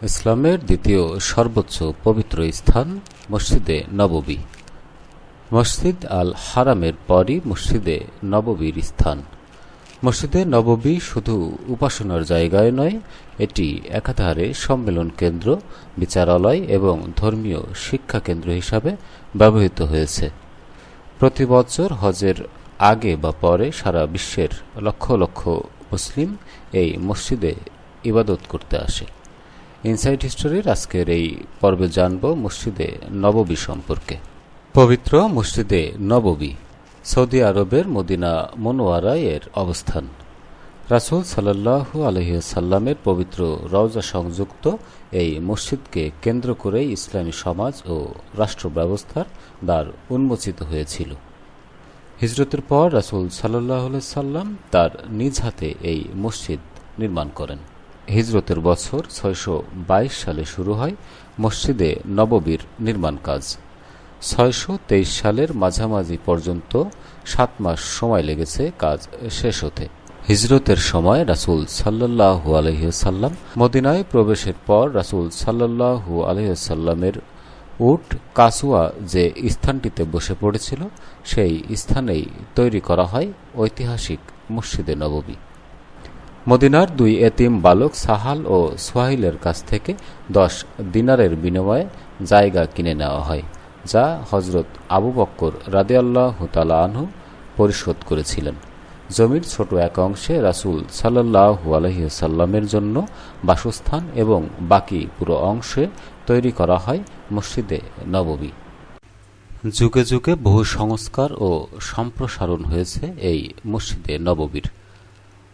ইসলামের দ্বিতীয় সর্বোচ্চ পবিত্র স্থান মসজিদে নববী। মসজিদ আল হারামের পরই মসজিদে নববীর স্থান। মসজিদে নববী শুধু উপাসনার জায়গায় নয়, এটি একাধারে সম্মেলন কেন্দ্র, বিচারালয় এবং ধর্মীয় শিক্ষা কেন্দ্র হিসাবে ব্যবহৃত হয়েছে। প্রতি বছর হজের আগে বা পরে সারা বিশ্বের লক্ষ লক্ষ মুসলিম এই মসজিদে ইবাদত করতে আসে। ইনসাইট হিস্টোরির আজকের এই পর্বে জানব মসজিদে নববী সম্পর্কে। পবিত্র মসজিদে নববী সৌদি আরবের মদিনা মুনওয়ারায় এর অবস্থান। রাসূল সাল্লাল্লাহু আলাইহি ওয়াসাল্লামের পবিত্র রওজা সংযুক্ত এই মসজিদকে কেন্দ্র করেই ইসলামী সমাজ ও রাষ্ট্র ব্যবস্থার দ্বার উন্মোচিত হয়েছিল। হিজরতের পর রাসূল সাল্লাল্লাহু আলাইহি ওয়াসাল্লাম তার নিজ হাতে এই মসজিদ নির্মাণ করেন। হিজরতের বছর ৬২২ সালে শুরু হয় মসজিদে নববীর নির্মাণ কাজ। ৬২৩ সালের মাঝামাঝি পর্যন্ত ৭ মাস সময় লেগেছে কাজ শেষ হতে। হিজরতের সময় রাসূল সাল্লাল্লাহু আলাইহি ওয়াসাল্লাম মদিনায় প্রবেশের পর রাসূল সাল্লাল্লাহু আলাইহি ওয়াসাল্লামের উট কাসওয়া যে স্থানটিতে বসে পড়েছিল, সেই স্থানেই তৈরি করা হয় ঐতিহাসিক মসজিদে নববী। মদিনার ২ এতিম বালক সাহাল ও সোহাইলের কাছ থেকে ১০ দিনারের বিনিময়ে জায়গা কিনে নেওয়া হয়, যা হযরত আবু বকর রাদিয়াল্লাহু তাআলা আনহু পরিশোধ করেছিলেন। জমির ছোট এক অংশে রাসূল সাল্লাল্লাহু আলাইহি ওয়াসাল্লামের জন্য বাসস্থান এবং বাকি পুরো অংশে তৈরি করা হয় মসজিদে নববী। যুগে যুগে বহু সংস্কার ও সম্প্রসারণ হয়েছে এই মসজিদে নববীর।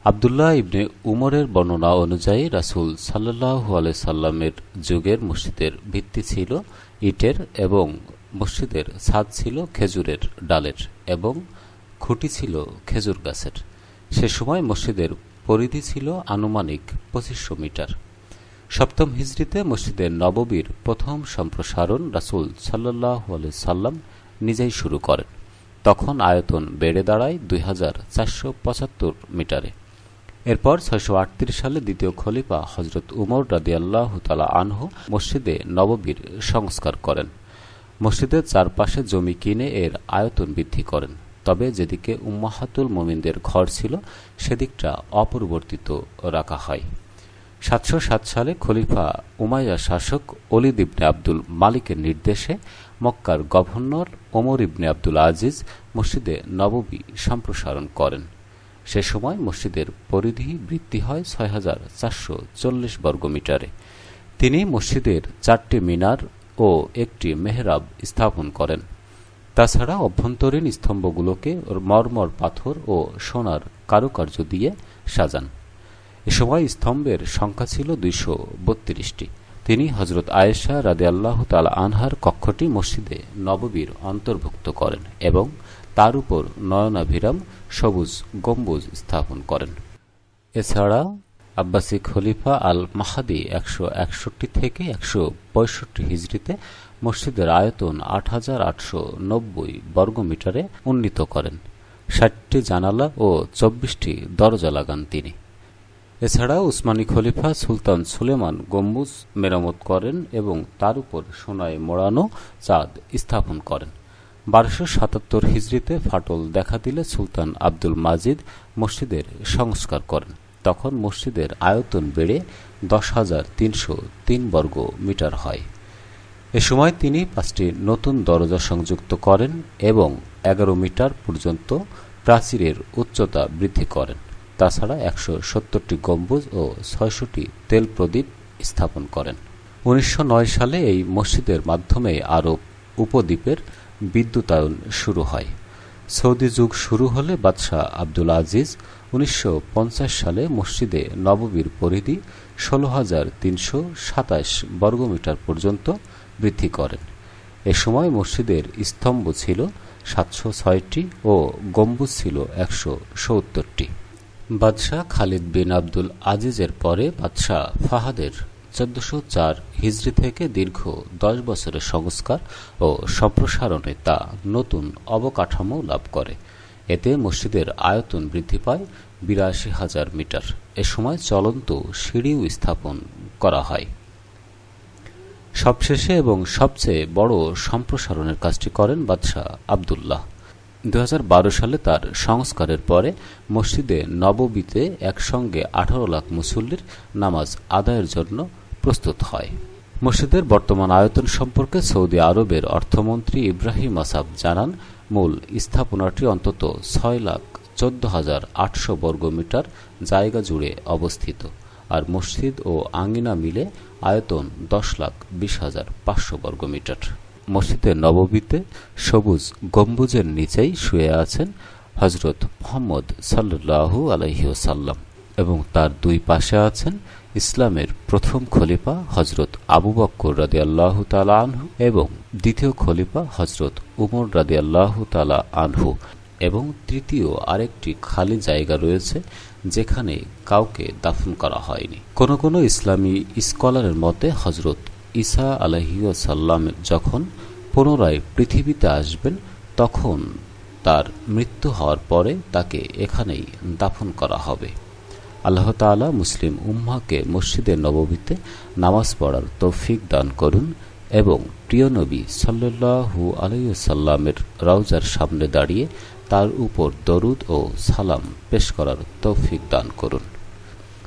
আব্দুল্লাহ ইবনে উমরের বর্ণনা অনুযায়ী রাসূল সাল্লাল্লাহু আলাইহি সাল্লামের যুগের মসজিদের ভিত্তি ছিল ইটের এবং মসজিদের ছাদ ছিল খেজুরের ডালের এবং খুঁটি ছিল খেজুর গাছের। সে সময় মসজিদের পরিধি ছিল আনুমানিক ২৫০০ মিটার। সপ্তম হিজরিতে মসজিদের নববীর প্রথম সম্প্রসারণ রাসূল সাল্লাল্লাহু আলাইহি সাল্লাম নিজেই শুরু করেন। তখন আয়তন বেড়ে দাঁড়ায় ২৪৭৫ মিটারে। এরপর ৬৩৮ সালে দ্বিতীয় খলিফা হযরত উমর রাদিয়াল্লাহু তাআলা আনহু মসজিদে নববীর সংস্কার করেন। মসজিদের চারপাশে জমি কিনে এর আয়তন বৃদ্ধি করেন, তবে যেদিকে উম্মাহাতুল মুমিনদের ঘর ছিল সেদিকটা অপরিবর্তিত রাখা হয়। ৭০৭ সালে খলিফা উমাইয়া শাসক ওলীদ ইবনে আব্দুল মালিকের নির্দেশে মক্কার গভর্নর ওমর ইবনে আব্দুল আজিজ মসজিদে নববী সম্প্রসারণ করেন। সে সময় মসজিদের পরিধি বৃদ্ধি হয় ৬৪৪০ বর্গমিটারে। তিনি মসজিদের ৪টি মিনার ও একটি মেহরাব স্থাপন করেন। তাছাড়া অভ্যন্তরীণ স্তম্ভগুলোকে মরমর পাথর ও সোনার কারুকার্য দিয়ে সাজান। এ সময় স্তম্ভের সংখ্যা ছিল ২৩২টি। তিনি হযরত আয়েশা রাদিয়াল্লাহু তাআলা আনহার কক্ষটি মসজিদে নববীর অন্তর্ভুক্ত করেন এবং তার উপর নয়নাভিরাম সবুজ গম্বুজ স্থাপন করেন। এছাড়া আব্বাসী খলিফা আল মাহদী ১৬১ থেকে ১৬৫ হিজরিতে মসজিদের আয়তন ৮৮৯০ বর্গমিটারে উন্নীত করেন। ৬০টি জানালা ও ২৪টি দরজা লাগান তিনি। এছাড়া উসমানী খলিফা সুলতান সুলেমান গম্বুজ মেরামত করেন এবং তার উপর সোনায় মোড়ানো চাঁদ স্থাপন করেন। ১২৭৭ হিজরিতে ফাটল দেখা দিলে সুলতান আব্দুল মাজিদ মসজিদের সংস্কার করেন। তখন মসজিদের আয়তন বেড়ে ১০৩০৩ বর্গ মিটার হয়। এ সময় তিনি ৫টি নতুন দরজা সংযুক্ত করেন এবং ১১ মিটার পর্যন্ত প্রাচীরের উচ্চতা বৃদ্ধি করেন। তাছাড়া ১৭০টি গম্বুজ ও ৬০০টি তেল প্রদীপ স্থাপন করেন। ১৯০৯ সালে এই মসজিদের মাধ্যমে আরব উপদ্বীপের বিদ্যুতায়ন শুরু হয়। সৌদি যুগ শুরু হলে বাদশাহ আব্দুল আজিজ ১৯৫০ সালে মসজিদে নববীর পরিধি ১৬৩২৭ বর্গমিটার পর্যন্ত বৃদ্ধি করেন। এ সময় মসজিদের স্তম্ভ ছিল ৭০৬টি ও গম্বুজ ছিল ১৭০টি। বাদশাহ খালিদ বিন আব্দুল আজিজের পরে বাদশাহ ফাহাদের ১৪০৪ হিজরি থেকে দীর্ঘ ১০ বছরের সংস্কার ও সম্প্রসারণে তা নতুন অবকাঠামো লাভ করে। এতে মসজিদের আয়তন বৃদ্ধি পায় ৮২,০০০ মিটার। এ সময় চলন্ত সিঁড়িও স্থাপন করা হয়। সবশেষে এবং সবচেয়ে বড় সম্প্রসারণের কাজটি করেন বাদশাহ আবদুল্লাহ। 2012 সালে তার সংস্কারের পরে মসজিদে নববীতে একসঙ্গে 18 লাখ মুসল্লির নামাজ আদায়ের জন্য প্রস্তুত হয়। মসজিদের বর্তমান আয়তন সম্পর্কে সৌদি আরবের অর্থমন্ত্রী ইব্রাহিম আসাব জানান, মূল স্থাপনাটি অন্তত 6,14,800 বর্গমিটার জায়গা জুড়ে অবস্থিত, আর মসজিদ ও আঙ্গিনা মিলে আয়তন 10,20,500 বর্গমিটার। মসজিদে নববীতে সবুজ গম্বুজের নিচেই শুয়ে আছেন হজরত মুহাম্মদ সাল্লাল্লাহু আলাইহি ওয়াসাল্লাম এবং তার দুই পাশে আছেন ইসলামের প্রথম খলিফা হজরত আবু বকর রাদিয়াল্লাহু তাআলা আনহু এবং দ্বিতীয় খলিফা হজরত উমর রাদিয়াল্লাহু তাআলা আনহু, এবং তৃতীয় আরেকটি খালি জায়গা রয়েছে যেখানে কাউকে দাফন করা হয়নি। কোনো কোনো ইসলামী স্কলারের মতে হজরত ঈসা আলাইহিসসালাম যখন পুনরায় পৃথিবীতে আসবেন তখন তার মৃত্যু হওয়ার পরে তাকে এখানেই দাফন করা হবে। আল্লাহ তাআলা মুসলিম উম্মাহকে মসজিদে নববীতে নামাজ পড়ার তৌফিক দান করুন এবং প্রিয় নবী সাল্লাল্লাহু আলাইহি ওয়াসাল্লামের রওজার সামনে দাঁড়িয়ে তার উপর দরুদ ও সালাম পেশ করার তৌফিক দান করুন।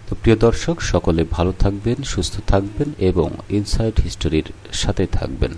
তো প্রিয় দর্শক, সকলে ভালো থাকবেন, সুস্থ থাকবেন এবং ইনসাইড হিস্টোরির সাথে থাকবেন।